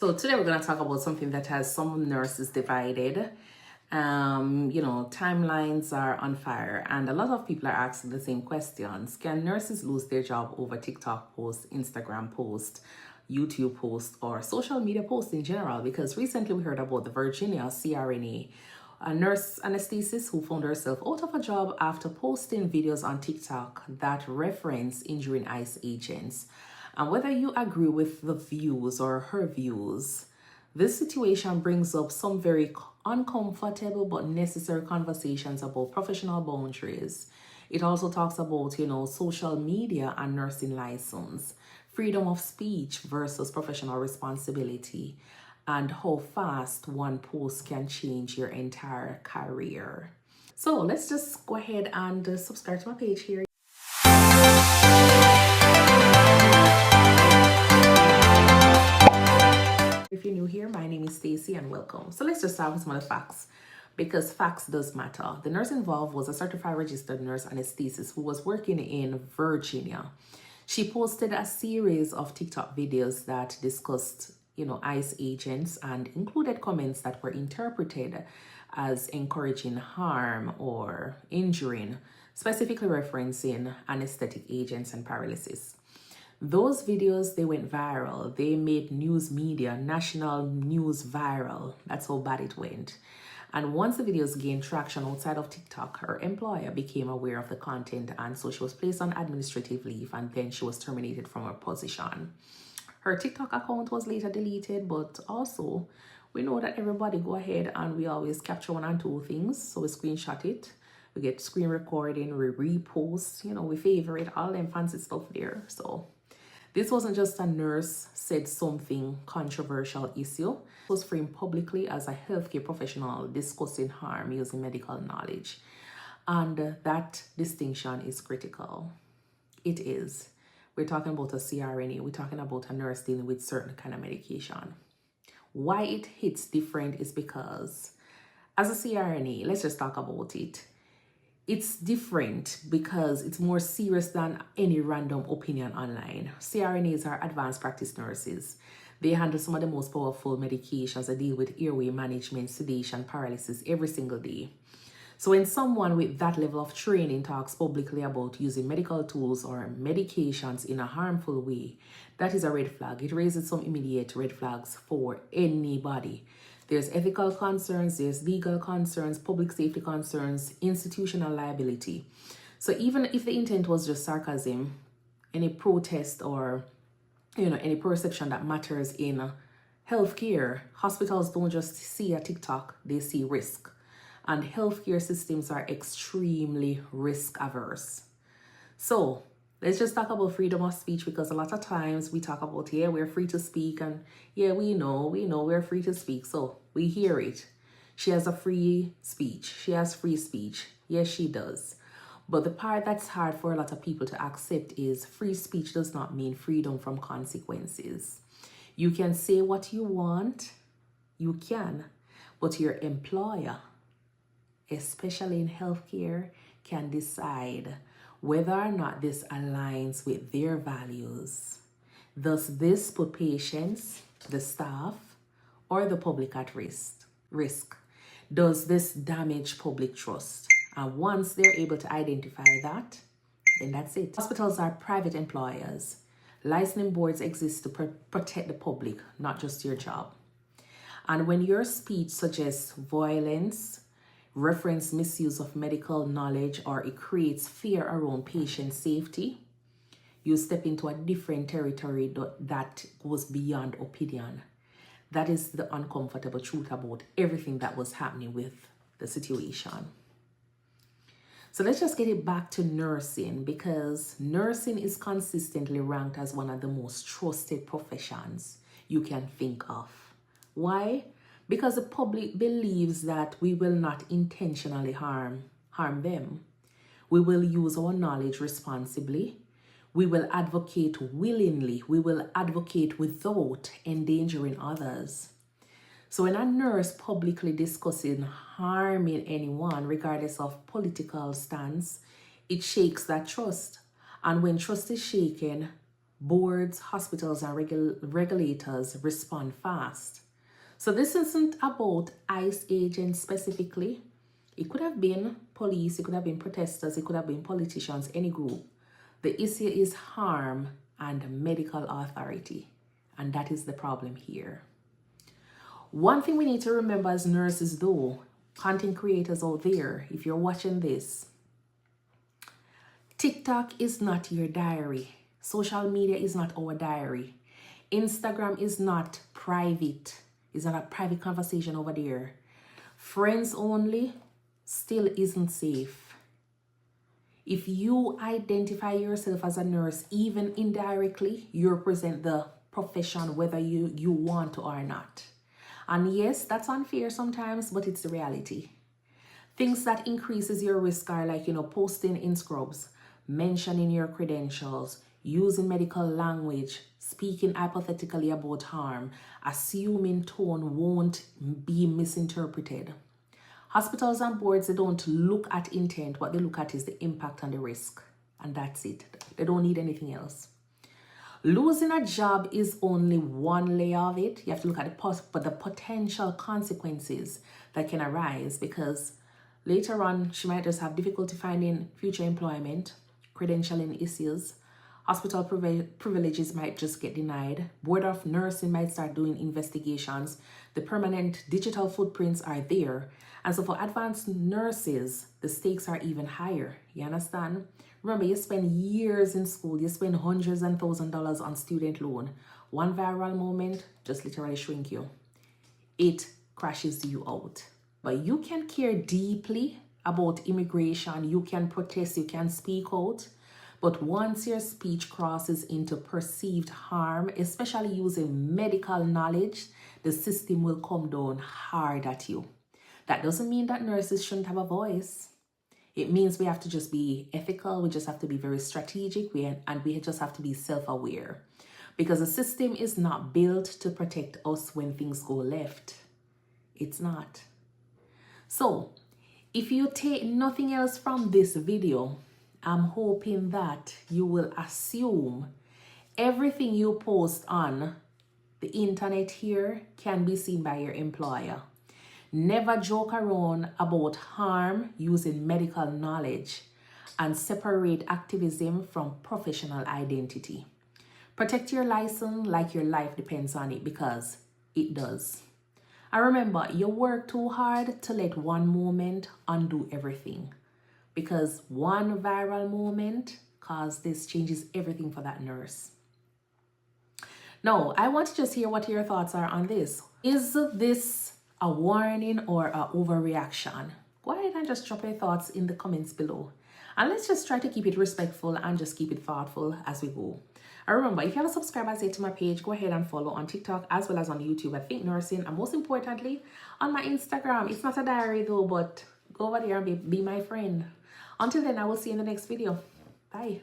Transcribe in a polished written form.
So today we're going to talk about something that has some nurses divided. Timelines are on fire, and a lot of people are asking the same questions. Can nurses lose their job over TikTok posts, Instagram posts, YouTube posts, or social media posts in general? Because recently we heard about the Virginia CRNA, a nurse anesthetist who found herself out of a job after posting videos on TikTok that reference injuring ICE agents. And whether you agree with the views or her views, this situation brings up some very uncomfortable but necessary conversations about professional boundaries. It also talks about, social media and nursing license, freedom of speech versus professional responsibility, and how fast one post can change your entire career. So let's just go ahead and subscribe to my page here. If you're new here, my name is Stacy and welcome. So let's just start with some of the facts because facts does matter. The nurse involved was a certified registered nurse anesthetist who was working in Virginia. She posted a series of TikTok videos that discussed, ICE agents and included comments that were interpreted as encouraging harm or injuring, specifically referencing anesthetic agents and paralysis. Those videos, they went viral. They made news media, national news viral. That's how bad it went. And once the videos gained traction outside of TikTok, her employer became aware of the content, and so she was placed on administrative leave, and then she was terminated from her position. Her TikTok account was later deleted, but also we know that everybody go ahead and we always capture one and two things. So we screenshot it, we get screen recording, we repost, we favorite, all them fancy stuff there. So this wasn't just a nurse said something controversial issue. It was framed publicly as a healthcare professional discussing harm using medical knowledge. And that distinction is critical. It is. We're talking about a CRNA. We're talking about a nurse dealing with certain kind of medication. Why it hits different is because as a CRNA, let's just talk about it. It's different because it's more serious than any random opinion online. CRNAs are advanced practice nurses. They handle some of the most powerful medications that deal with airway management, sedation, paralysis every single day. So when someone with that level of training talks publicly about using medical tools or medications in a harmful way, that is a red flag. It raises some immediate red flags for anybody. There's ethical concerns, there's legal concerns, public safety concerns, institutional liability. So even if the intent was just sarcasm, any protest or, any perception that matters in healthcare, hospitals don't just see a TikTok, they see risk. And healthcare systems are extremely risk averse. So let's just talk about freedom of speech, because a lot of times we talk about, we're free to speak, and we know we're free to speak. So we hear it. She has a free speech. She has free speech. Yes, she does. But the part that's hard for a lot of people to accept is free speech does not mean freedom from consequences. You can say what you want, you can, but your employer, especially in healthcare, can decide whether or not this aligns with their values. Does this put patients, the staff, or the public at risk? Does this damage public trust? And once they're able to identify that, then that's it. Hospitals are private employers. Licensing boards exist to protect the public, not just your job. And when your speech suggests violence, reference misuse of medical knowledge, or it creates fear around patient safety, you step into a different territory that goes beyond opinion. That is the uncomfortable truth about everything that was happening with the situation. So let's just get it back to nursing, because nursing is consistently ranked as one of the most trusted professions you can think of. Why? Because the public believes that we will not intentionally harm them. We will use our knowledge responsibly. We will advocate willingly. We will advocate without endangering others. So when a nurse publicly discussing harming anyone, regardless of political stance, it shakes that trust. And when trust is shaken, boards, hospitals, and regulators respond fast. So this isn't about ICE agents specifically. It could have been police, it could have been protesters, it could have been politicians, any group. The issue is harm and medical authority. And that is the problem here. One thing we need to remember as nurses though, content creators out there, if you're watching this, TikTok is not your diary. Social media is not our diary. Instagram is not private. It's not a private conversation over there. Friends only still isn't safe. If you identify yourself as a nurse, even indirectly, you represent the profession whether you want to or not. And yes, that's unfair sometimes, but it's the reality. Things that increases your risk are like, posting in scrubs, mentioning your credentials, using medical language, speaking hypothetically about harm, assuming tone won't be misinterpreted. Hospitals and boards, they don't look at intent. What they look at is the impact and the risk. And that's it. They don't need anything else. Losing a job is only one layer of it. You have to look at the potential consequences that can arise, because later on, she might just have difficulty finding future employment, credentialing issues, hospital privileges might just get denied, board of nursing might start doing investigations, the permanent digital footprints are there. And so for advanced nurses, the stakes are even higher. You understand? Remember, you spend years in school, you spend hundreds and $1,000s on student loan. One viral moment just literally shrink you. It crashes you out. But you can care deeply about immigration, you can protest, you can speak out. But once your speech crosses into perceived harm, especially using medical knowledge, the system will come down hard at you. That doesn't mean that nurses shouldn't have a voice. It means we have to just be ethical. We just have to be very strategic. And we just have to be self-aware. Because the system is not built to protect us when things go left. It's not. So, if you take nothing else from this video, I'm hoping that you will assume everything you post on the internet here can be seen by your employer. Never joke around about harm using medical knowledge, and separate activism from professional identity. Protect your license like your life depends on it, because it does. And remember, you work too hard to let one moment undo everything, because one viral moment changes everything for that nurse. Now, I want to just hear what your thoughts are on this. Is this a warning or an overreaction? Go ahead and just drop your thoughts in the comments below. And let's just try to keep it respectful and just keep it thoughtful as we go. And remember, if you haven't subscribed to my page, go ahead and follow on TikTok as well as on YouTube at ThinkNursing, and most importantly, on my Instagram. It's not a diary though, but go over there and be my friend. Until then, I will see you in the next video. Bye.